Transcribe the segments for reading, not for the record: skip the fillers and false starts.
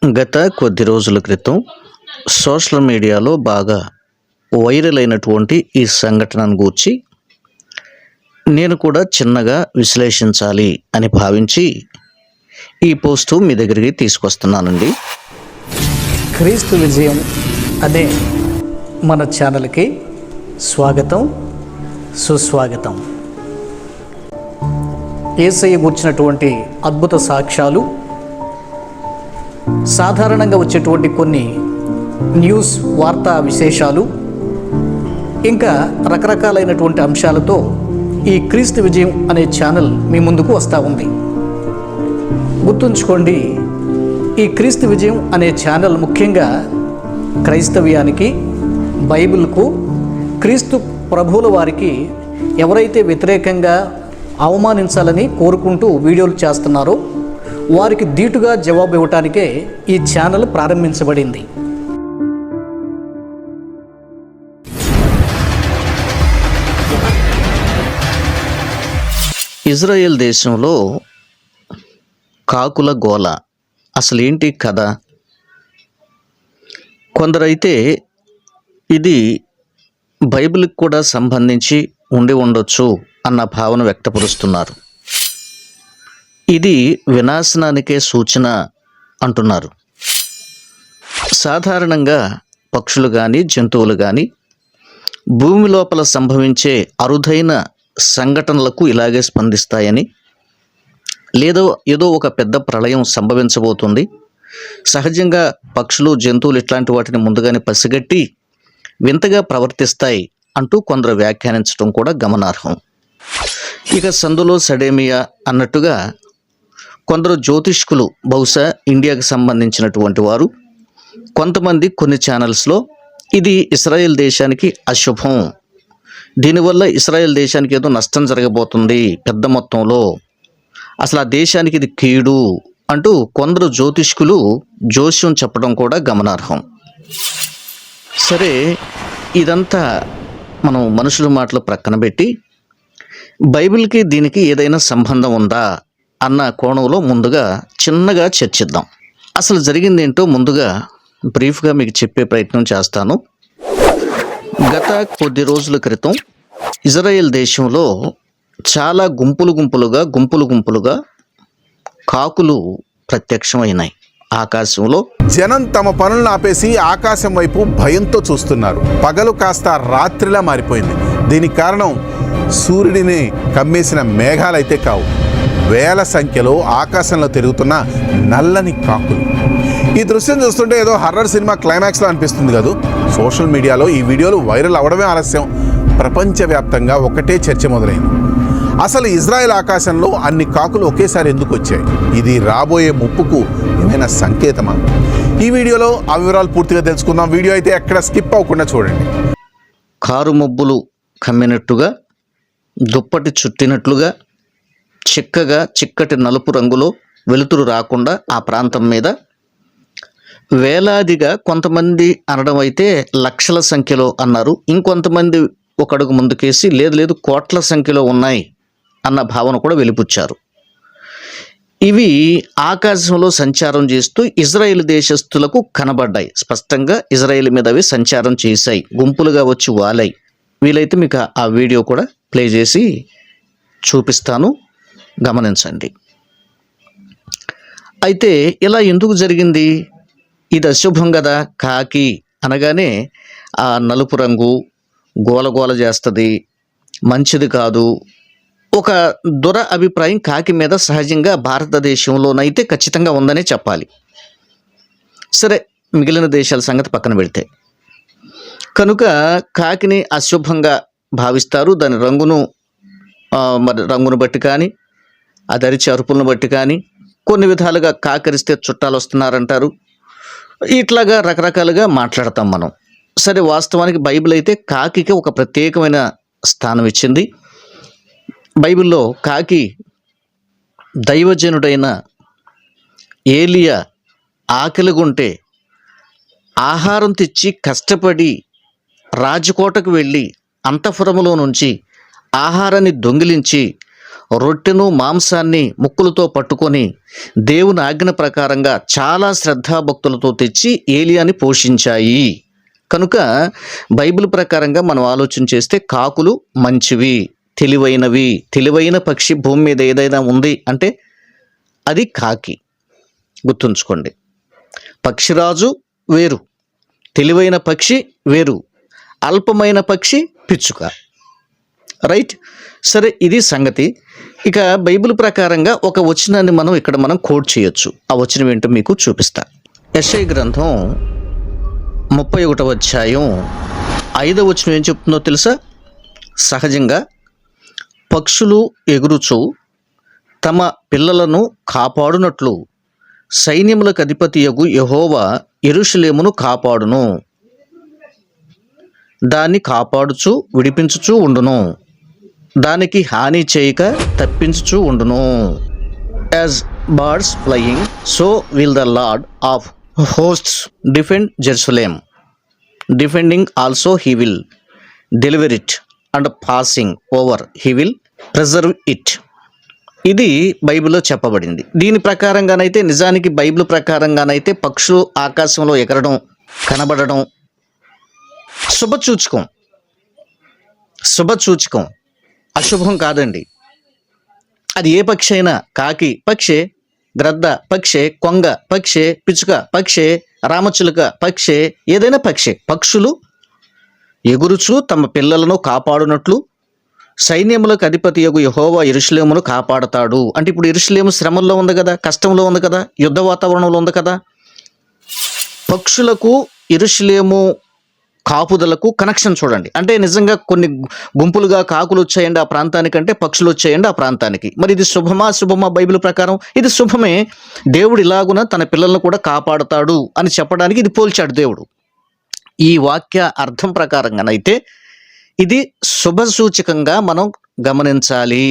గత కొద్ది రోజుల క్రితం సోషల్ మీడియాలో బాగా వైరల్ అయినటువంటి ఈ సంఘటనను గూర్చి నేను కూడా చిన్నగా విశ్లేషించాలి అని భావించి ఈ పోస్టు మీ దగ్గరికి తీసుకొస్తున్నానండి. క్రీస్తు విజయం అనే మన ఛానల్కి స్వాగతం, సుస్వాగతం. యేసయ్య గూర్చినటువంటి అద్భుత సాక్ష్యాలు, సాధారణంగా వచ్చేటువంటి కొన్ని న్యూస్ వార్తా విశేషాలు, ఇంకా రకరకాలైనటువంటి అంశాలతో ఈ క్రీస్తు విజయం అనే ఛానల్ మీ ముందుకు వస్తూ ఉంది. గుర్తుంచుకోండి, ఈ క్రీస్తు విజయం అనే ఛానల్ ముఖ్యంగా క్రైస్తవ్యానికి, బైబిల్కు, క్రీస్తు ప్రభువుల వారికి ఎవరైతే వ్యతిరేకంగా అవమానించాలని కోరుకుంటూ వీడియోలు చేస్తున్నారో వారికి ధీటుగా జవాబు ఇవ్వటానికే ఈ ఛానల్ ప్రారంభించబడింది. ఇజ్రాయెల్ దేశంలో కాకుల గోల అసలు ఏంటి కథ? కొందరైతే ఇది బైబిల్కి కూడా సంబంధించి ఉండి ఉండొచ్చు అన్న భావన వ్యక్తపరుస్తున్నారు. ఇది వినాశనానికే సూచన అంటున్నారు. సాధారణంగా పక్షులు కానీ జంతువులు కానీ భూమి లోపల సంభవించే అరుదైన సంఘటనలకు ఇలాగే స్పందిస్తాయని, ఏదో ఒక పెద్ద ప్రళయం సంభవించబోతుంది, సహజంగా పక్షులు జంతువులు ఇట్లాంటి వాటిని ముందుగానే పసిగట్టి వింతగా ప్రవర్తిస్తాయి అంటూ కొందరు వ్యాఖ్యానించడం కూడా గమనార్హం. ఇక సందులో సడేమియా అన్నట్టుగా కొందరు జ్యోతిష్కులు, బహుశా ఇండియాకు సంబంధించినటువంటి వారు, కొంతమంది కొన్ని ఛానల్స్లో ఇది ఇస్రాయేల్ దేశానికి అశుభం, దీనివల్ల ఇస్రాయేల్ దేశానికి ఏదో నష్టం జరగబోతుంది పెద్ద మొత్తంలో, అసలు ఆ దేశానికి ఇది కీడు అంటూ కొందరు జ్యోతిష్కులు జోస్యం చెప్పడం కూడా గమనార్హం. సరే, ఇదంతా మనం మనుషుల మాటలు ప్రక్కన పెట్టి బైబిల్కి దీనికి ఏదైనా సంబంధం ఉందా అన్న కోణంలో ముందుగా చిన్నగా చర్చిద్దాం. అసలు జరిగిందేంటో ముందుగా బ్రీఫ్గా మీకు చెప్పే ప్రయత్నం చేస్తాను. గత కొద్ది రోజుల క్రితం ఇజ్రాయెల్ దేశంలో చాలా గుంపులుగా కాకులు ప్రత్యక్షమైనాయి. ఆకాశంలో జనం తమ పనులను ఆపేసి ఆకాశం వైపు భయంతో చూస్తున్నారు. పగలు కాస్త రాత్రిలా మారిపోయింది. దీనికి కారణం సూర్యుడిని కమ్మేసిన మేఘాలైతే కావు, వేల సంఖ్యలో ఆకాశంలో తిరుగుతున్న నల్లని కాకులు. ఈ దృశ్యం చూస్తుంటే ఏదో హర్రర్ సినిమా క్లైమాక్స్లో అనిపిస్తుంది కదా. సోషల్ మీడియాలో ఈ వీడియోలు వైరల్ అవ్వడమే ఆలస్యం, ప్రపంచవ్యాప్తంగా ఒకటే చర్చ మొదలైంది. అసలు ఇజ్రాయెల్ ఆకాశంలో అన్ని కాకులు ఒకేసారి ఎందుకు వచ్చాయి? ఇది రాబోయే ముప్పుకు ఏమైనా సంకేతమా? ఈ వీడియోలో ఆ వివరాలు పూర్తిగా తెలుసుకుందాం. వీడియో అయితే ఎక్కడ స్కిప్ అవ్వకుండా చూడండి. కారు మబ్బులు కమ్మినట్టుగా, దుప్పటి చుట్టినట్లుగా, చిక్కటి నలుపు రంగులో వెలుతురు రాకుండా ఆ ప్రాంతం మీద వేలాదిగా, కొంతమంది అనడం అయితే లక్షల సంఖ్యలో అన్నారు, ఇంకొంతమంది ఒక అడుగు ముందుకేసి లేదు కోట్ల సంఖ్యలో ఉన్నాయి అన్న భావన కూడా వెలిపుచ్చారు. ఇవి ఆకాశంలో సంచారం చేస్తూ ఇజ్రాయెల్ దేశస్తులకు కనబడ్డాయి. స్పష్టంగా ఇజ్రాయెల్ మీద అవి సంచారం చేశాయి, గుంపులుగా వచ్చి వాలాయి. వీలైతే మీకు ఆ వీడియో కూడా ప్లే చేసి చూపిస్తాను, గమనించండి. అయితే ఇలా ఎందుకు జరిగింది? ఇది అశుభం కదా. కాకి అనగానే ఆ నలుపు రంగు గోలగోల చేస్తుంది, మంచిది కాదు, ఒక దుర అభిప్రాయం కాకి మీద సహజంగా భారతదేశంలోనైతే ఖచ్చితంగా ఉందనే చెప్పాలి. సరే, మిగిలిన దేశాల సంగతి పక్కన పెడితే కనుక కాకిని అశుభంగా భావిస్తారు. దాని రంగును బట్టి కానీ, అది అరిచే అరుపులను బట్టి కానీ, కొన్ని విధాలుగా కాకరిస్తే చుట్టాలు వస్తున్నారంటారు. ఇట్లాగా రకరకాలుగా మాట్లాడతాం మనం. సరే, వాస్తవానికి బైబిల్ అయితే కాకికి ఒక ప్రత్యేకమైన స్థానం ఇచ్చింది. బైబిల్లో కాకి దైవజనుడైన ఏలియా ఆకలిగుంటే ఆహారం తెచ్చి కష్టపడి రాజకోటకు వెళ్ళి అంతఃపురములో నుంచి ఆహారాన్ని దొంగిలించి రొట్టెను మాంసాన్ని ముక్కులతో పట్టుకొని దేవుని ఆజ్ఞ ప్రకారంగా చాలా శ్రద్ధాభక్తులతో తెచ్చి ఏలియాని పోషించాయి. కనుక బైబిల్ ప్రకారంగా మనం ఆలోచన చేస్తే కాకులు మంచివి, తెలివైనవి. తెలివైన పక్షి భూమి మీద ఏదైనా ఉంది అంటే అది కాకి. గుర్తుంచుకోండి, పక్షిరాజు వేరు, తెలివైన పక్షి వేరు, అల్పమైన పక్షి పిచ్చుక. రైట్, సరే, ఇది సంగతి. ఇక బైబిల్ ప్రకారంగా ఒక వచనాన్ని మనం కోట్ చేయొచ్చు. ఆ వచనం ఏంటో మీకు చూపిస్తా. యెషయా గ్రంథం 31వ అధ్యాయం 5వ వచనం ఏం చెప్తుందో తెలుసా? సహజంగా పక్షులు ఎగురుచు తమ పిల్లలను కాపాడునట్లు సైన్యములకు అధిపతియగు యెహోవా యెరూషలేమును కాపాడును, దాన్ని కాపాడుచు విడిపించుచూ ఉండును, దానికి హాని చేయక తప్పించుచూ ఉండును. As birds flying so will the lord of hosts defend Jerusalem, defending also he will deliver it and passing over he will preserve it. ఇది బైబిల్లో చెప్పబడింది. దీని ప్రకారంగానైతే, నిజానికి బైబిల్ ప్రకారంగానైతే పక్షులు ఆకాశంలో ఎగరడం, కనబడడం శుభసూచకం, అశుభం కాదండి. అది ఏ పక్షి అయినా, కాకి పక్షే, గ్రద్ద పక్షే, కొంగ పక్షే, పిచ్చుక పక్షే, రామచిలుక పక్షే, ఏదైనా పక్షే. పక్షులు ఎగురుచు తమ పిల్లలను కాపాడునట్లు సైన్యములకు అధిపతియగు యెహోవా యెరూషలేమును కాపాడతాడు. అంటే ఇప్పుడు యెరూషలేము శ్రమల్లో ఉంది కదా, కష్టంలో ఉంది కదా, యుద్ధ వాతావరణంలో ఉంది కదా. పక్షులకు యెరూషలేము కాపుదలకు కనెక్షన్ చూడండి. అంటే నిజంగా కొన్ని గుంపులుగా కాకులు వచ్చాయండి ఆ ప్రాంతానికంటే, పక్షులు వచ్చాయండి ఆ ప్రాంతానికి. మరి ఇది శుభమా? బైబిల్ ప్రకారం ఇది శుభమే. దేవుడు ఇలాగున తన పిల్లలను కూడా కాపాడుతాడు అని చెప్పడానికి ఇది పోల్చాడు దేవుడు. ఈ వాక్య అర్థం ప్రకారంగానైతే ఇది శుభసూచకంగా మనం గమనించాలి.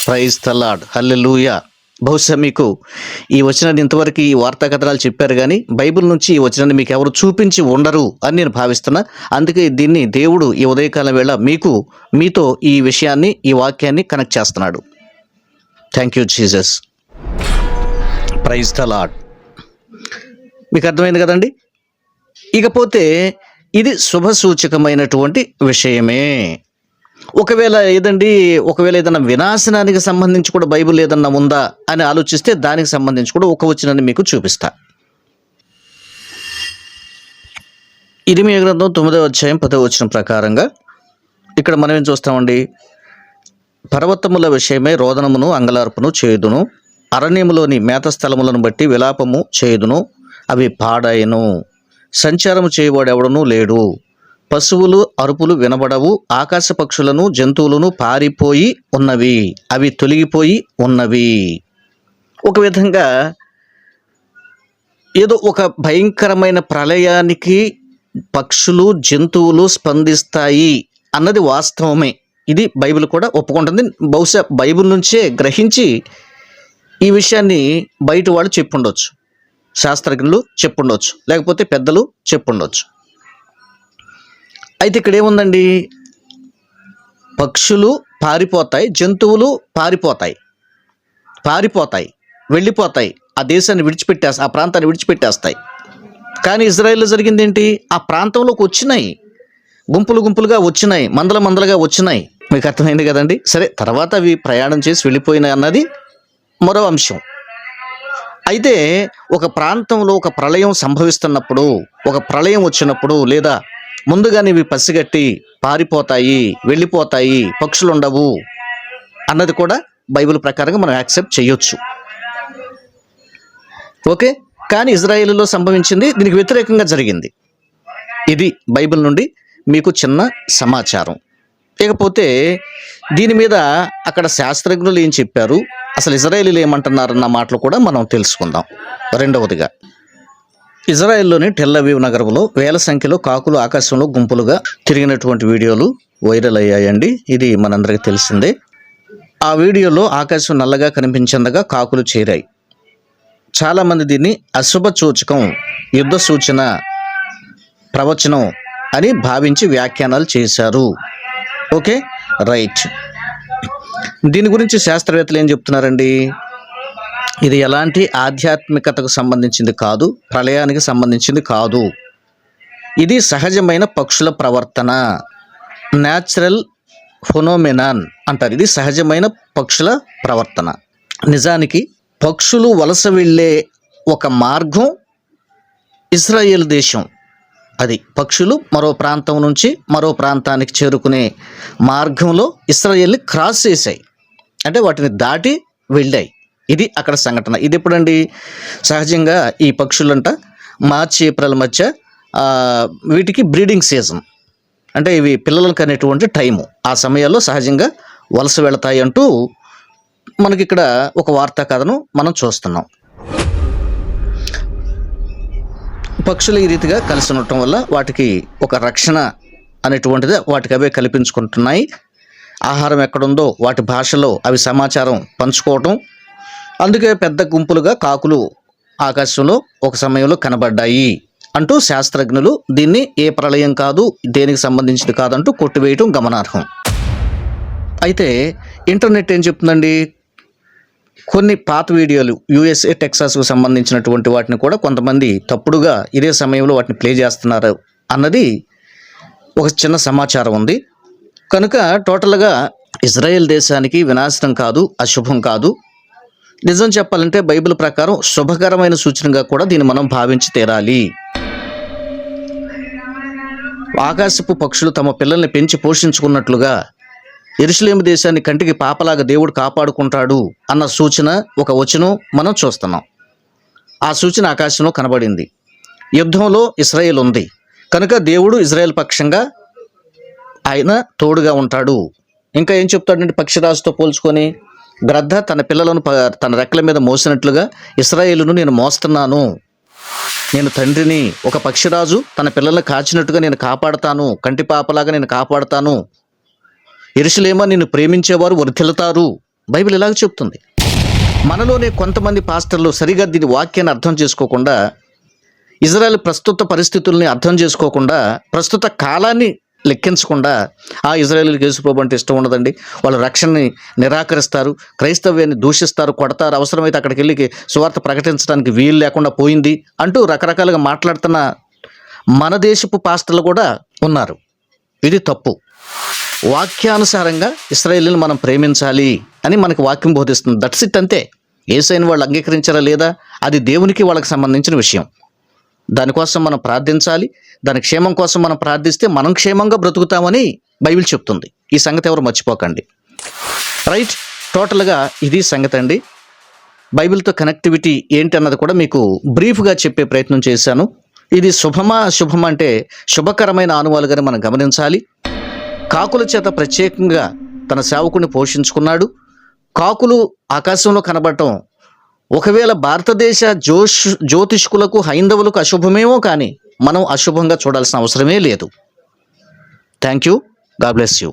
ప్రైజ్ ద లార్డ్, హల్లెలూయా. బహుశా మీకు ఈ వచనాన్ని ఇంతవరకు ఈ వార్తా కథనాలు చెప్పారు కానీ బైబిల్ నుంచి ఈ వచనాన్ని మీకు ఎవరు చూపించి ఉండరు అని నేను భావిస్తున్నా. అందుకే దీన్ని దేవుడు ఈ ఉదయకాలం వేళ మీతో ఈ విషయాన్ని, ఈ వాక్యాన్ని కనెక్ట్ చేస్తున్నాడు. Thank you Jesus. Praise the Lord. మీకు అర్థమైంది కదండి. ఇకపోతే ఇది శుభసూచకమైనటువంటి విషయమే. ఒకవేళ ఏదైనా వినాశనానికి సంబంధించి కూడా బైబిల్ ఏదన్నా ఉందా అని ఆలోచిస్తే దానికి సంబంధించి కూడా ఒక వచనాన్ని మీకు చూపిస్తా. ఇర్మీయా గ్రంథం 9వ అధ్యాయం 10వ వచనం ప్రకారంగా ఇక్కడ మనం ఏం చూస్తామండి? పర్వతముల విషయమై రోదనమును అంగలార్పును చేయుదును, అరణ్యములోని మేత స్థలములను బట్టి విలాపము చేయుదును, అవి పాడాయను, సంచారము చేయబడెవడనూ లేడు, పశువులు అరుపులు వినబడవు, ఆకాశ పక్షులను జంతువులను పారిపోయి ఉన్నవి, అవి తొలగిపోయి ఉన్నవి. ఒక విధంగా ఏదో ఒక భయంకరమైన ప్రళయానికి పక్షులు జంతువులు స్పందిస్తాయి అన్నది వాస్తవమే. ఇది బైబిల్ కూడా ఒప్పుకుంటుంది. బహుశా బైబిల్ నుంచే గ్రహించి ఈ విషయాన్ని బయట వాళ్ళు చెప్పుండొచ్చు, శాస్త్రజ్ఞులు చెప్పుండొచ్చు, లేకపోతే పెద్దలు చెప్పుండొచ్చు. అయితే ఇక్కడ ఏముందండి? పక్షులు పారిపోతాయి, జంతువులు పారిపోతాయి, వెళ్ళిపోతాయి, ఆ దేశాన్ని ఆ ప్రాంతాన్ని విడిచిపెట్టేస్తాయి. కానీ ఇజ్రాయెల్లో జరిగింది ఏంటి? ఆ ప్రాంతంలోకి వచ్చినాయి, గుంపులుగా వచ్చినాయి, మందలుగా వచ్చినాయి. మీకు అర్థమైంది కదండి. సరే, తర్వాత అవి ప్రయాణం చేసి వెళ్ళిపోయినాయి అన్నది మరో అంశం. అయితే ఒక ప్రాంతంలో ఒక ప్రళయం సంభవిస్తున్నప్పుడు, ఒక ప్రళయం వచ్చినప్పుడు, లేదా ముందుగానే ఇవి పసిగట్టి పారిపోతాయి, వెళ్ళిపోతాయి, పక్షులు ఉండవు అన్నది కూడా బైబిల్ ప్రకారంగా మనం యాక్సెప్ట్ చేయొచ్చు. ఓకే, కానీ ఇజ్రాయేలులో సంభవించింది దీనికి వ్యతిరేకంగా జరిగింది. ఇది బైబిల్ నుండి మీకు చిన్న సమాచారం. ఇకపోతే దీని మీద అక్కడ శాస్త్రజ్ఞులు ఏం చెప్పారు, అసలు ఇజ్రాయేలీలు ఏమంటున్నారన్న మాటలు కూడా మనం తెలుసుకుందాం. రెండవదిగా, ఇజ్రాయెల్లోని టెల్ అవీవ్ నగరంలో వేల సంఖ్యలో కాకులు ఆకాశంలో గుంపులుగా తిరిగినటువంటి వీడియోలు వైరల్ అయ్యాయండి. ఇది మనందరికీ తెలిసిందే. ఆ వీడియోలో ఆకాశం నల్లగా కనిపించేందుగా కాకులు చేరాయి. చాలామంది దీన్ని అశుభ సూచకం, యుద్ధ సూచన, ప్రవచనం అని భావించి వ్యాఖ్యానాలు చేశారు. Okay, right. దీని గురించి శాస్త్రవేత్తలు ఏం చెప్తున్నారండి? ఇది ఎలాంటి ఆధ్యాత్మికతకు సంబంధించింది కాదు, ప్రళయానికి సంబంధించింది కాదు. ఇది సహజమైన పక్షుల ప్రవర్తన, న్యాచురల్ ఫినోమెనాన్ అంటారు. ఇది సహజమైన పక్షుల ప్రవర్తన. నిజానికి పక్షులు వలస వెళ్ళే ఒక మార్గం ఇజ్రాయేల్ దేశం. అది పక్షులు మరో ప్రాంతం నుంచి మరో ప్రాంతానికి చేరుకునే మార్గంలో ఇశ్రాయేల్ని క్రాస్ చేశాయి, అంటే వాటిని దాటి వెళ్ళాయి. ఇది అక్కడ సంఘటన. ఇది ఎప్పుడండి? సహజంగా ఈ పక్షులంట మార్చి ఏప్రిల్ మధ్య వీటికి బ్రీడింగ్ సీజన్, అంటే ఇవి పిల్లలను కనేటువంటి టైము. ఆ సమయాల్లో సహజంగా వలస వెళతాయి అంటూ మనకి ఇక్కడ ఒక వార్తా కథను మనం చూస్తున్నాం. పక్షులు ఈ రీతిగా కలిసి ఉండటం వల్ల వాటికి ఒక రక్షణ అనేటువంటిది వాటికి అవే కల్పించుకుంటున్నాయి. ఆహారం ఎక్కడుందో వాటి భాషలో అవి సమాచారం పంచుకోవటం. అందుకే పెద్ద గుంపులుగా కాకులు ఆకాశంలో ఒక సమయంలో కనబడ్డాయి అంటూ శాస్త్రజ్ఞులు దీన్ని ఏ ప్రళయం కాదు, దేనికి సంబంధించింది కాదంటూ కొట్టివేయటం గమనార్హం. అయితే ఇంటర్నెట్ ఏం చెప్తుందండి? కొన్ని పాత వీడియోలు USA టెక్సాస్కు సంబంధించినటువంటి వాటిని కూడా కొంతమంది తప్పుడుగా ఇదే సమయంలో వాటిని ప్లే చేస్తున్నారు అన్నది ఒక చిన్న సమాచారం ఉంది. కనుక టోటల్గా ఇజ్రాయెల్ దేశానికి వినాశనం కాదు, అశుభం కాదు. నిజం చెప్పాలంటే బైబిల్ ప్రకారం శుభకరమైన సూచనగా కూడా దీన్ని మనం భావించి తీరాలి. ఆకాశపు పక్షులు తమ పిల్లల్ని పెంచి పోషించుకున్నట్లుగా యెరూషలేము దేశాన్ని కంటికి పాపలాగా దేవుడు కాపాడుకుంటాడు అన్న సూచన, ఒక వచనం మనం చూస్తున్నాం. ఆ సూచన ఆకాశంలో కనబడింది. యుద్ధంలో ఇశ్రాయేల్ ఉంది కనుక దేవుడు ఇజ్రాయెల్ పక్షంగా ఆయన తోడుగా ఉంటాడు. ఇంకా ఏం చెప్తాడంటే పక్షిరాజుతో పోల్చుకొని, గ్రద్ద తన పిల్లలను తన రెక్కల మీద మోసినట్లుగా ఇశ్రాయేలును నేను మోస్తున్నాను, నేను తండ్రిని. ఒక పక్షిరాజు తన పిల్లల్ని కాచినట్టుగా నేను కాపాడతాను, కంటి పాపలాగా నేను కాపాడతాను. యెరూషలేమా నిన్ను ప్రేమించేవారు వర్ధిల్లుతారు. బైబిల్ ఇలాగ చెప్తుంది. మనలోనే కొంతమంది పాస్టర్లు సరిగా దీని వాక్యాన్ని అర్థం చేసుకోకుండా, ఇజ్రాయెల్ ప్రస్తుత పరిస్థితుల్ని అర్థం చేసుకోకుండా, ప్రస్తుత కాలాన్ని లెక్కించకుండా, ఇజ్రాయేలుకి యేసుప్రభు అంటే ఇష్టం ఉండదండి, వాళ్ళు రక్షణని నిరాకరిస్తారు, క్రైస్తవ్యాన్ని దూషిస్తారు, కొడతారు, అవసరమైతే అక్కడికి వెళ్ళి సువార్త ప్రకటించడానికి వీలు లేకుండా పోయింది అంటూ రకరకాలుగా మాట్లాడుతున్న మన దేశపు పాస్టర్లు కూడా ఉన్నారు. ఇది తప్పు. వాక్యానుసారంగా ఇశ్రాయేలుని మనం ప్రేమించాలి అని మనకు వాక్యం బోధిస్తుంది. దట్స్ ఇట్, అంతే. యేసయ్యను వాళ్ళు అంగీకరించారా లేదా అది దేవునికి వాళ్ళకి సంబంధించిన విషయం. దానికోసం మనం ప్రార్థించాలి. దాని క్షేమం కోసం మనం ప్రార్థిస్తే మనం క్షేమంగా బ్రతుకుతామని బైబిల్ చెప్తుంది. ఈ సంగతి ఎవరు మర్చిపోకండి. రైట్, టోటల్గా ఇది సంగతి అండి. బైబిల్తో కనెక్టివిటీ ఏంటి అన్నది కూడా మీకు బ్రీఫ్గా చెప్పే ప్రయత్నం చేశాను. ఇది శుభమా అశుభమా అంటే శుభకరమైన ఆనవాలుగానే మనం గమనించాలి. కాకుల చేత ప్రత్యేకంగా తన సేవకుని పోషించుకున్నాడు. కాకులు ఆకాశంలో కనబడటం ఒకవేళ భారతదేశ జ్యోతిష్కులకు, హైందవులకు అశుభమేమో, కానీ మనం అశుభంగా చూడాల్సిన అవసరమే లేదు. Thank you. God bless you.